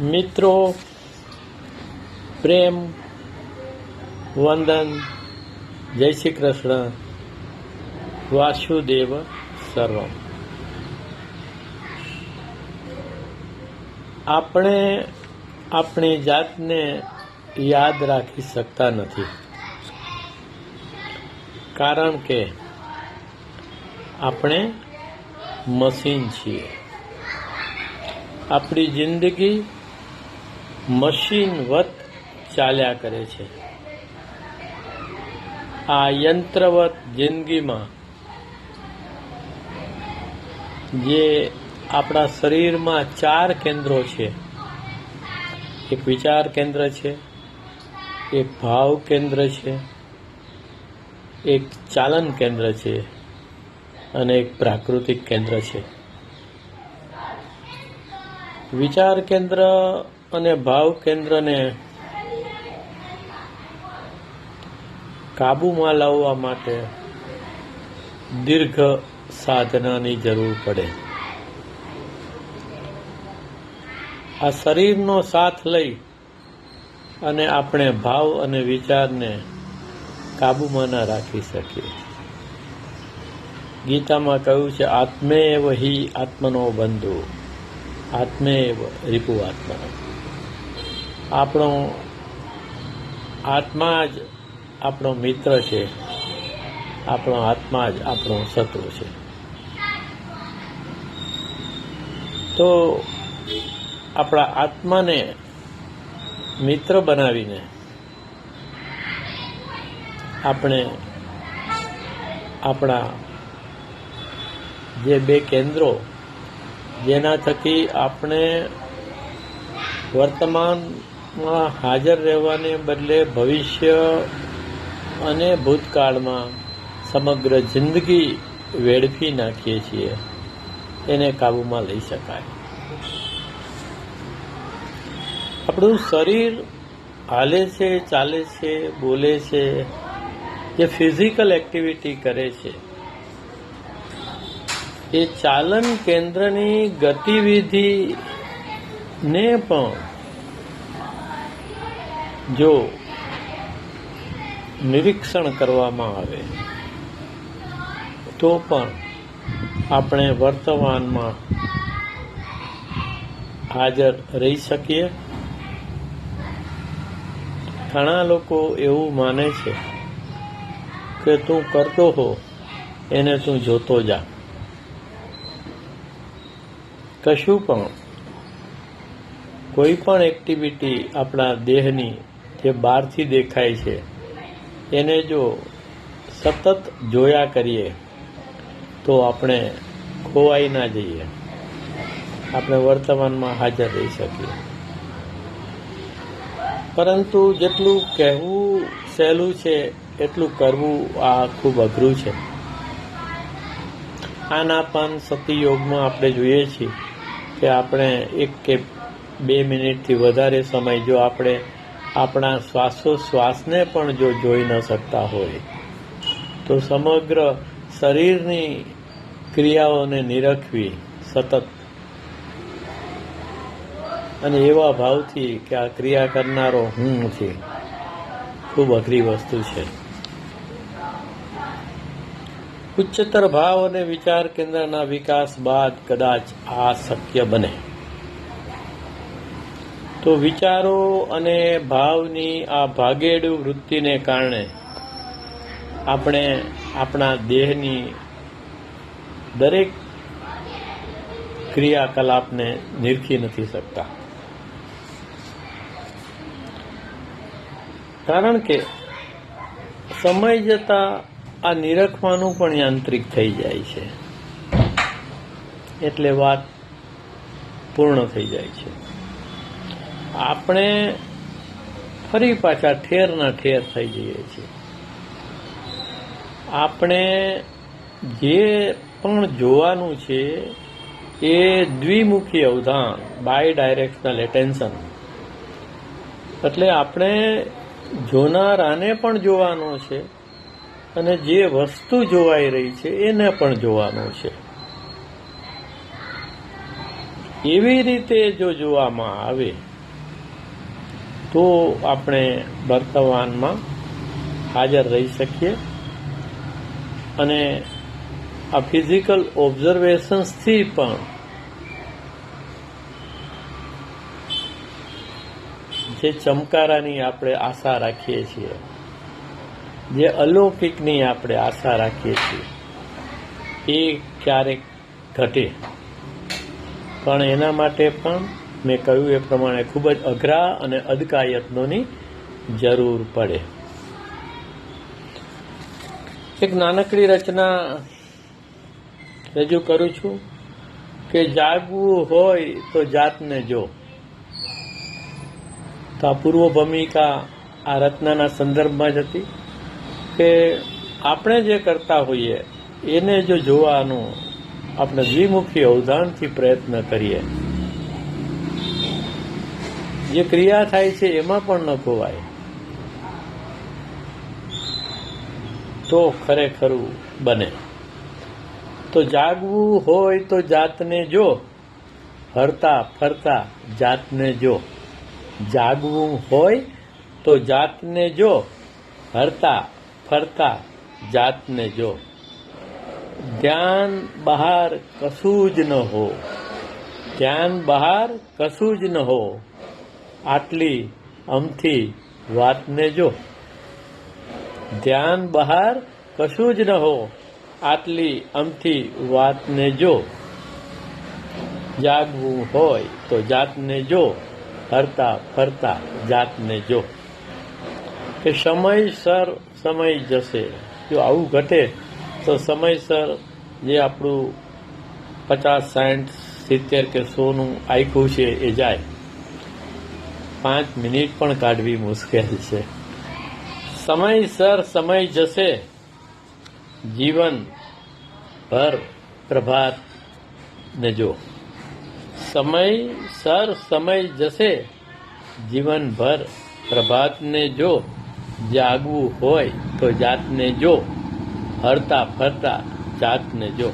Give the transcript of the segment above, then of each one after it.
મિત્રો, પ્રેમ, વંદન, જય શ્રી કૃષ્ણ, વાસુદેવ સર્વમ. આપણે આપણી જાતને યાદ રાખી શકતા નથી, કારણ કે આપણે મશીન છીએ. આપણી જિંદગી મશીનવત ચાલ્યા કરે છે. આ યંત્રવત જિંદગીમાં જે આપણા શરીરમાં 4 કેન્દ્રો છે, એક વિચાર કેન્દ્ર છે, એક ભાવ કેન્દ્ર છે, એક ચાલન કેન્દ્ર છે અને એક પ્રાકૃતિક કેન્દ્ર છે. વિચાર કેન્દ્ર અને ભાવ કેન્દ્રને કાબૂમાં લાવવા માટે દીર્ઘ સાધનાની જરૂર પડે. આ શરીરનો સાથ લઈ અને આપણે ભાવ અને વિચારને કાબૂમાં ન રાખી શકીએ. ગીતામાં કહ્યું છે, આત્મેવ હિ આત્મનો બંધુ, આત્મેવ રિપુ આત્મનો. આપણો આત્મા જ આપણો મિત્ર છે, આપણો આત્મા જ આપણો શત્રુ છે. તો આપણા આત્માને મિત્ર બનાવીને આપણે આપણા જે 2 કેન્દ્રો, જેના થકી આપણે વર્તમાનમાં હાજર રહેવાને બદલે ભવિષ્ય અને ભૂતકાળમાં સમગ્ર જિંદગી વેડફી નાખીએ છીએ, એને કાબૂમાં લઈ શકાય. આપણું શરીર હાલે છે, ચાલે છે, બોલે છે, જે ફિઝિકલ એક્ટિવિટી કરે છે, એ ચાલન કેન્દ્રની ગતિવિધિને પણ જો નિરીક્ષણ કરવામાં આવે તો પણ આપણે વર્તમાનમાં હાજર રહી શકીએ. ઘણા લોકો એવું માને છે કે તું કરતો હો એને તું જોતો જા. કશું પણ, કોઈ પણ એક્ટિવિટી આપણા દેહની જે બહારથી દેખાય છે એને જો સતત જોયા કરીએ તો આપણે ખોવાઈ ના જઈએ, આપણે વર્તમાનમાં હાજર રહી શકીએ. પરંતુ જેટલું કહેવું સહેલું છે એટલું કરવું આ ખૂબ અઘરું છે. આનાપાન સતી યોગમાં આપણે જોઈએ છીએ કે આપણે 1 કે 2 મિનિટથી વધારે સમય જો આપણે આપણા શ્વાસોશ્વાસને પણ જો જોઈ ન શકતા હોય તો સમગ્ર શરીરની ક્રિયાઓને નિરખવી સતત અને એવા ભાવથી કે આ ક્રિયા કરનારો હું નથી, ખૂબ અઘરી વસ્તુ છે. ઉચ્ચતર ભાવ અને વિચાર કેન્દ્રના વિકાસ બાદ કદાચ આ શક્ય બને. તો વિચારો અને ભાવની આ ભાગેડુ વૃત્તિને કારણે આપણે આપણા દેહની દરેક ક્રિયાકલાપને નિરખી નથી શકતા, કારણ કે સમય જતા આ નિરખવાનું પણ યાંત્રિક થઈ જાય છે, એટલે વાત પૂર્ણ થઈ જાય છે. આપણે ફરી પાછા ઠેરના ઠેર થઈ જઈએ છીએ. આપણે જે પણ જોવાનું છે એ દ્વિમુખી અવધાન, બાય ડાયરેક્શનલ એટેન્શન. એટલે આપણે જોનારાને પણ જોવાનો છે અને જે વસ્તુ જોવાઈ રહી છે એને પણ જોવાનું છે. એવી રીતે જો જોવામાં આવે તો આપણે વર્તમાનમાં હાજર રહી શકીએ અને આ ફિઝિકલ ઓબ્ઝર્વેશન્સથી પણ જે ચમકારાની આપણે આશા રાખીએ છીએ, જે અલૌકિકની આપણે આશા રાખીએ છીએ, એ ક્યારેક ઘટે. પણ એના માટે પણ મેં કહ્યું એ પ્રમાણે ખૂબ જ અઘરા અને અદકા યત્નોની જરૂર પડે. એક નાનકડી રચના રજૂ કરું છું કે જાગવું હોય તો જાતને જો. તો આ પૂર્વ ભૂમિકા આ રચનાના સંદર્ભમાં જ હતી કે આપણે જે કરતા હોઈએ એને જો જોવાનું આપણે દ્વિમુખી અવધાનથી પ્રયત્ન કરીએ, જે ક્રિયા થાય છે એમાં પણ ન ખોવાય, તો ખરેખરું બને. તો જાગવું હોય તો જાતને જો, હરતા ફરતા જાતને જો. જાગવું હોય તો જાતને જો, હરતા ફરતા જાતને જો. ધ્યાન બહાર કશું જ ન હો, ધ્યાન બહાર કશું જ ન હો, આટલી અમથી વાતને જો. ધ્યાન બહાર કશું જ ન હો, આટલી અમથી વાતને જો. જાગવું હોય તો જાતને જો, હરતા ફરતા જાતને જો. કે સમયસર સમય જશે. જો આવું ઘટે તો સમયસર જે આપણું 50, 60, 70 કે 100નું આયખું છે એ જાય. 5 મિનિટ પણ કાઢવી મુશ્કેલ છે. સમયસર સમય જશે, જીવન ભર પ્રભાત ને જો. સમયસર સમય જશે, જીવનભર પ્રભાતને જો. જાગવું હોય તો જાતને જો, હરતા ફરતા જાતને જો.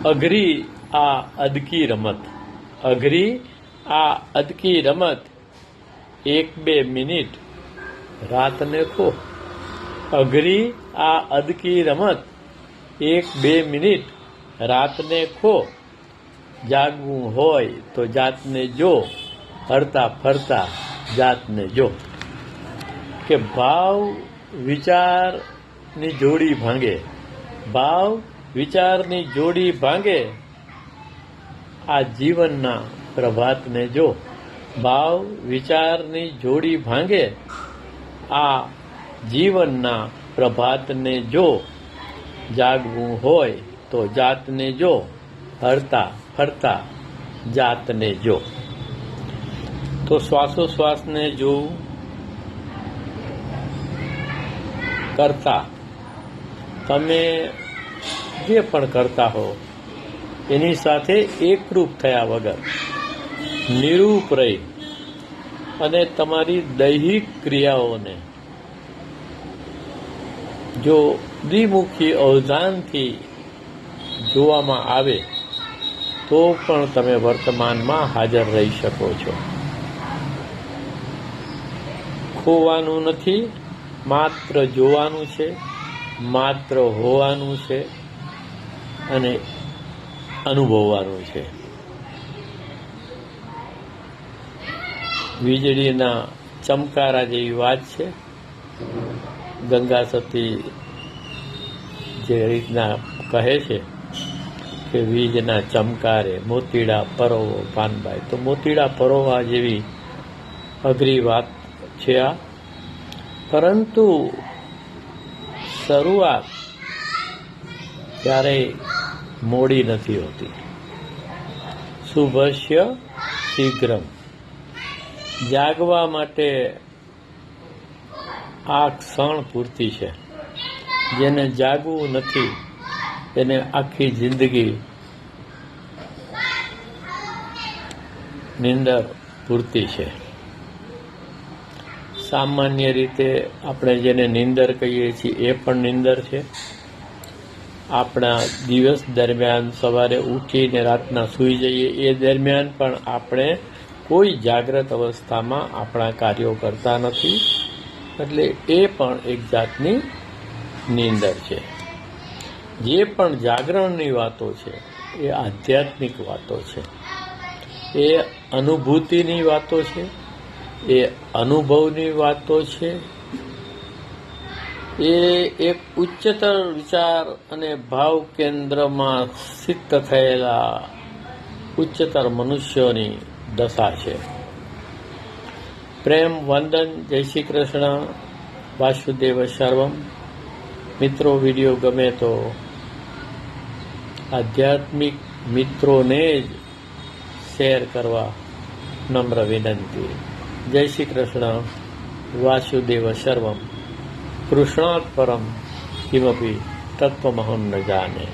અઘરી આ અદકી રમત, અઘરી આ અદકી રમત, 1-2 મિનિટ રાતને ખો. અઘરી આ અદકી રમત, 1-2 મિનિટ રાતને ખો. જાગવું હોય તો જાતને જો, હરતા ફરતા જાતને જો. કે ભાવ વિચારની જોડી ભાંગે, ભાવ વિચારની જોડી ભાંગે, આ જીવનના પ્રભાતને જો. ભાવ વિચારની જોડી ભાંગે, આ જીવનના પ્રભાતને જો. જાગવું હોય તો જાતને જો, હરતા ફરતા જાતને જો. તો શ્વાસોશ્વાસને જોવું, કરતા તમે જે પણ કરતા હો એની સાથે એકરૂપ થયા વગર નિરૂપ રહી અને તમારી દૈહિક ક્રિયાઓને જો દ્વિમુખી અવધાનથી જોવામાં આવે તો પણ તમે વર્તમાનમાં હાજર રહી શકો છો. ખોવાનું નથી, માત્ર જોવાનું છે, માત્ર હોવાનું છે અને અનુભવવાનું છે. વીજળીના ચમકારા જેવી વાત છે. ગંગા સતી જે રીતના કહે છે કે વીજના ચમકારે મોતીડા પરોવો પાનબાઈ, તો મોતીડા પરોવા જેવી અઘરી વાત છે આ. પરંતુ શરૂઆત ક્યારેય મોડી નથી હોતી. શુભસ્ય શીઘ્રમ. જાગવા માટે આ ક્ષણ પૂરતી છે. જેને જાગવું નથી તેને આખી જિંદગી નિંદર પૂરતી છે. સામાન્ય રીતે આપણે જેને નિંદર કહીએ છીએ એ પણ નિંદર છે આપણા દિવસ દરમિયાન સવારે ઉઠીને રાતના સૂઈ જઈએ એ દરમિયાન પણ આપણે કોઈ જાગ્રત અવસ્થામાં આપણા કાર્યો કરતા નથી, એટલે એ પણ એક જાતની નીંદર છે. જે પણ જાગરણની વાતો છે એ આધ્યાત્મિક વાતો છે, એ અનુભૂતિની વાતો છે, એ અનુભવની વાતો છે, એ એક ઉચ્ચતર વિચાર અને ભાવ કેન્દ્રમાં સ્થિત થયેલા ઉચ્ચતર મનુષ્યોની દશા છે. પ્રેમ વંદન. જય શ્રી કૃષ્ણ. વાસુદેવ સર્વમ. મિત્રો, વિડીયો ગમે તો આધ્યાત્મિક મિત્રોને જ શેર કરવા નમ્ર વિનંતી. જય શ્રી કૃષ્ણ. વાસુદેવ સર્વમ. કૃષ્ણાત પરમ કિમપી તત્વમહં ન જાને.